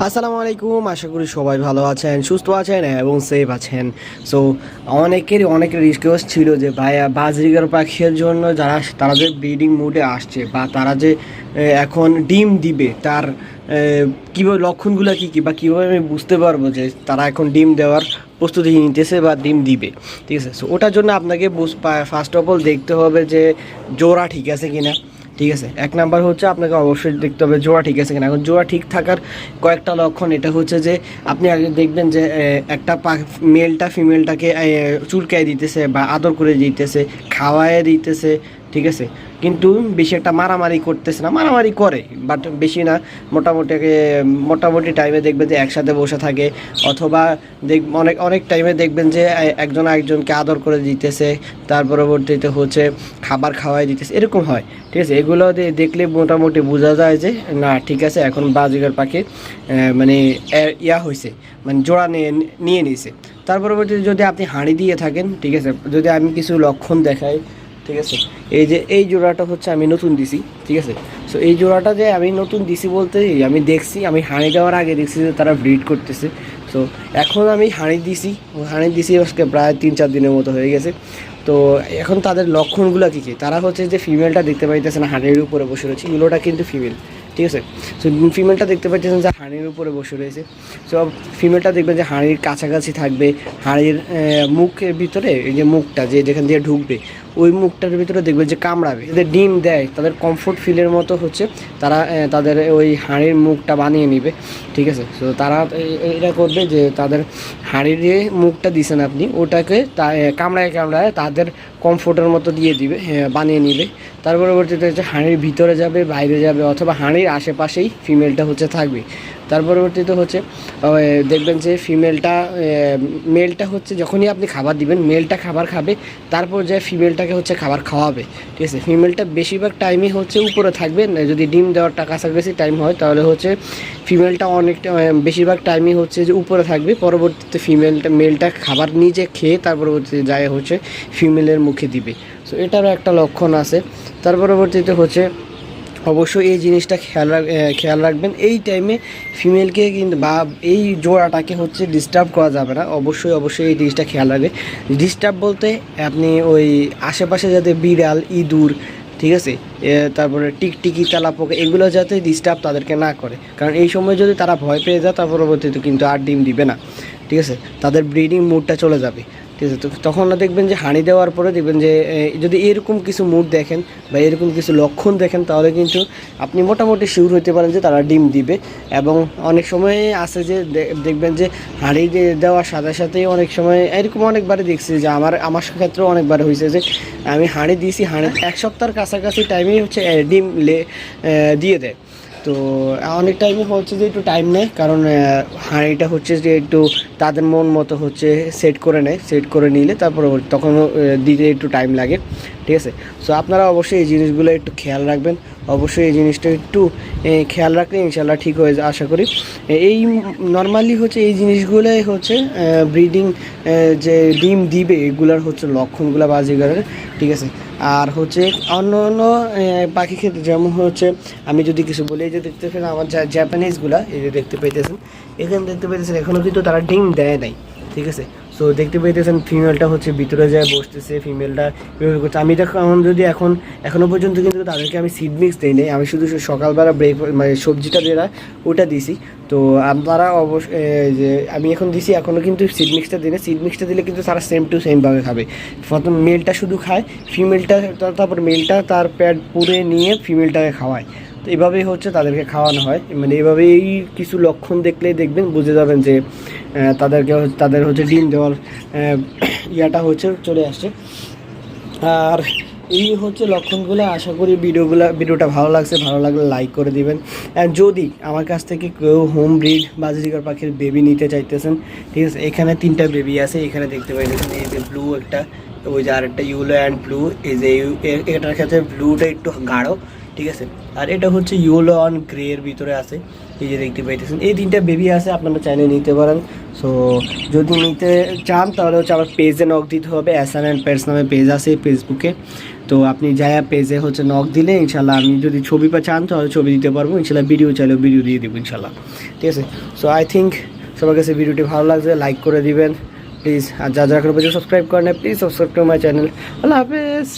আসসালামু আলাইকুম, আশা করি সবাই ভালো আছেন, সুস্থ আছেন এবং সেফ আছেন। সো অনেকের রিকোয়েস্ট ছিল যে ভাইয়া বাজরিগার পাখির জন্য তারা যে ব্রিডিং মুডে আসছে বা তারা যে এখন ডিম দিবে তার কীভাবে লক্ষণগুলো কী কী বা কীভাবে আমি বুঝতে পারবো যে তারা এখন ডিম দেওয়ার প্রস্তুতি নিতেছে বা ডিম দিবে, ঠিক আছে। সো ওটার জন্য আপনাকে ফার্স্ট অফ অল দেখতে হবে যে জোড়া ঠিক আছে কিনা। ঠিক আছে, এক নাম্বার হচ্ছে আপনাকে অবশ্যই দেখতে হবে জোড়া ঠিক আছে কিনা। এখন জোড়া ঠিক থাকার কয়েকটা লক্ষণ, এটা হচ্ছে যে আপনি আগে দেখবেন যে একটা মেলটা ফিমেলটাকে চুলকায় দিতেছে বা আদর করে দিতেছে, খাওয়ায় দিতেছে, ঠিক আছে, কিন্তু বেশি একটা মারামারি করতেছে না, মারামারি করে বাট বেশি না। মোটামুটি টাইমে দেখবেন যে একসাথে বসে থাকে, অথবা অনেক অনেক টাইমে দেখবেন যে একজন আরেকজনকে আদর করে দিতেছে, তার পরবর্তীতে হচ্ছে খাবার খাওয়াই দিতেছে, এরকম হয়, ঠিক আছে। এগুলো দেখলে মোটামুটি বোঝা যায় যে না ঠিক আছে, এখন বাজিগার পাখি মানে হয়েছে, মানে জোড়া নিয়ে নিয়েছে। তার পরবর্তীতে যদি আপনি হাঁড়ি দিয়ে থাকেন, ঠিক আছে, যদি আমি কিছু লক্ষণ দেখাই, ঠিক আছে, এই জোড়াটা হচ্ছে আমি নতুন দিছি, ঠিক আছে। সো এই জোড়াটা যে আমি নতুন দিছি বলতে আমি দেখছি, আমি হাঁড়ি দেওয়ার আগে দেখছি যে তারা ব্রিড করতেছে। সো এখন আমি হাঁড়ি দিছি আজকে প্রায় 3-4 দিনের মতো হয়ে গেছে। তো এখন তাদের লক্ষণগুলো কী কী, তারা হচ্ছে যে ফিমেলটা দেখতে পাইতেছে না, হাঁড়ির উপরে বসে রয়েছে, এগুলোটা কিন্তু ফিমেল, ঠিক আছে। সো ফিমেলটা দেখতে পাচ্ছেন যে হাঁড়ির উপরে বসে রয়েছে। সো ফিমেলটা দেখবেন যে হাঁড়ির কাছাকাছি থাকবে, হাঁড়ির মুখের ভিতরে এই যে মুখটা যেখান দিয়ে ঢুকবে ওই মুখটার ভিতরে দেখবেন যে কামড়াবে। এদের ডিম দেয় তাদের কমফোর্ট ফিলের মতো হচ্ছে তারা তাদের ওই হাঁড়ির মুখটা বানিয়ে নিবে, ঠিক আছে। সো তারা এটা করবে যে তাদের হাঁড়ির যে মুখটা দিছেন আপনি ওটাকে কামড়ায় তাদের কমফোর্টের মতো দিয়ে দিবে, বানিয়ে নিবে। তার পরবর্তীতে হচ্ছে হাঁড়ির ভিতরে যাবে, বাইরে যাবে, অথবা হাঁড়ির আশেপাশেই ফিমেলটা হচ্ছে থাকবে। তার পরবর্তীতে হচ্ছে দেখবেন যে মেলটা হচ্ছে যখনই আপনি খাবার দিবেন, মেলটা খাবার খাবে, তারপর যে ফিমেলটাকে হচ্ছে খাবার খাওয়াবে, ঠিক আছে। ফিমেলটা বেশিরভাগ টাইমই হচ্ছে উপরে থাকবে, যদি ডিম দেওয়ারটা কাছাকাছি টাইম হয় তাহলে হচ্ছে ফিমেলটা অনেকটা বেশিরভাগ টাইমই হচ্ছে যে উপরে থাকবে। পরবর্তীতে মেলটা খাবার নিজে খেয়ে তার পরবর্তীতে যায় হচ্ছে ফিমেলের মুখে দিবে। সো এটারও একটা লক্ষণ আছে। তার পরবর্তীতে হচ্ছে অবশ্যই এই জিনিসটা খেয়াল রাখবেন, এই টাইমে ফিমেলকে কিন্তু বা এই জোড়াটাকে হচ্ছে ডিস্টার্ব করা যাবে না। অবশ্যই এই জিনিসটা খেয়াল রাখবে। ডিস্টার্ব বলতে আপনি ওই আশেপাশে যাতে বিড়াল, ইঁদুর, ঠিক আছে, তারপরে টিকটিকি, তেলাপোকা, এগুলো যাতে ডিস্টার্ব তাদেরকে না করে, কারণ এই সময় যদি তারা ভয় পেয়ে যায় তার পরবর্তীতে কিন্তু আর ডিম দিবে না, ঠিক আছে, তাদের ব্রিডিং মুডটা চলে যাবে, ঠিক আছে। তো তখন দেখবেন যে হাঁড়ি দেওয়ার পরে দেখবেন যে যদি এরকম কিছু মুড দেখেন বা এরকম কিছু লক্ষণ দেখেন তাহলে কিন্তু আপনি মোটামুটি শিওর হতে পারেন যে তারা ডিম দিবে। এবং অনেক সময় আছে যে দেখবেন যে হাঁড়ি দেওয়ার সাথে সাথেই অনেক সময় এরকম অনেকবারই দেখছি যে আমার ক্ষেত্রেও অনেকবার হয়েছে যে আমি হাঁড়ি দিয়েছি, হাঁড়ি 1 সপ্তাহের কাছাকাছি টাইমেই হচ্ছে ডিম দিয়ে দেয়। তো অনেক টাইমে হচ্ছে যে একটু টাইম নেয়, কারণ হাঁড়িটা হচ্ছে যে একটু তাদের মন মতো হচ্ছে সেট করে নিলে তারপর তখন দিতে একটু টাইম লাগে, ঠিক আছে। সো আপনারা অবশ্যই এই জিনিসগুলো একটু খেয়াল রাখবেন, অবশ্যই এই জিনিসটা একটু খেয়াল রাখলে ইনশাল্লাহ ঠিক হয়ে যায় আশা করি। এই নর্মালি হচ্ছে এই জিনিসগুলোই হচ্ছে ব্রিডিং যে ডিম দিবে এগুলার হচ্ছে লক্ষণগুলো বাজিগারের, ঠিক আছে। আর হচ্ছে অন্য পাখি ক্ষেত্রে যেমন হচ্ছে আমি যদি কিছু বলি, এই যে দেখতে পেলেন আমার জাপানিজগুলা, এই যে দেখতে পাইতেছেন, এখানে দেখতে পাইতেছেন এখনও কিন্তু তারা ডিম দেয় নাই, ঠিক আছে। সো দেখতে পাইতেছেন ফিমেলটা হচ্ছে ভিতরে যায় বসতেছে, ফিমেলটা এভাবে করছে। আমি যদি এখনও পর্যন্ত কিন্তু তাদেরকে আমি সিড মিক্স দিই নাই, আমি শুধু সকালবেলা মানে সবজিটা যেটা ওটা দিছি। তো আপনারা অবশ্যই যে আমি এখন দিছি, এখনও কিন্তু সিড মিক্সটা দিলে কিন্তু তারা সেম টু সেমভাবে খাবে। প্রথম মেলটা শুধু খায়, ফিমেলটা তারপর মেলটা তার প্যাড পুড়ে নিয়ে ফিমেলটাকে খাওয়ায়। তো এভাবেই হচ্ছে তাদেরকে খাওয়ানো হয়, মানে এভাবেই কিছু লক্ষণ দেখলেই দেখবেন বুঝে যাবেন যে তাদের হচ্ছে ডিম দেওয়ার ইয়াটা হচ্ছে চলে আসছে। আর এই হচ্ছে লক্ষণগুলো। আশা করি ভিডিওটা ভালো লাগলে লাইক করে দিবেন। অ্যান্ড যদি আমার কাছ থেকে কেউ হোম ব্রিড বাজিকার পাখির বেবি নিতে চাইতেছেন, ঠিক আছে, এখানে 3টা বেবি আছে, এখানে দেখতে পাইতেছেন এই যে ব্লু একটা, ওই যে আরেকটা ইয়েলো অ্যান্ড ব্লু, এই যে এটার ক্ষেত্রে ব্লুটা একটু গাঢ়, ঠিক আছে, আর এটা হচ্ছে ইয়েলো অন গ্রে এর ভিতরে আছে। এই যে দেখতে পাইতেছেন এই 3টা বেবি আছে, আপনারা চাইলে নিতে পারেন। সো যদি নিতে চান তাহলে হচ্ছে আমার পেজে নক দিতে হবে, এসএন অ্যান্ড পেটস নামে পেজ আছে ফেসবুকে। তো আপনি যাই পেজে হচ্ছে নক দিলে ইনশাল্লাহ আমি যদি ছবি চান তাহলে ছবি দিতে পারবো, ইনশাল্লাহ ভিডিও চাইলেও ভিডিও দিয়ে দেবো ইনশাল্লাহ, ঠিক আছে। সো আই থিঙ্ক সবার কাছে ভিডিওটি ভালো লাগছে, লাইক করে দিবেন প্লিজ। আর যারা এখনো পর্যন্ত সাবস্ক্রাইব করেন please subscribe to my channel. আল্লাহ হাফেজ।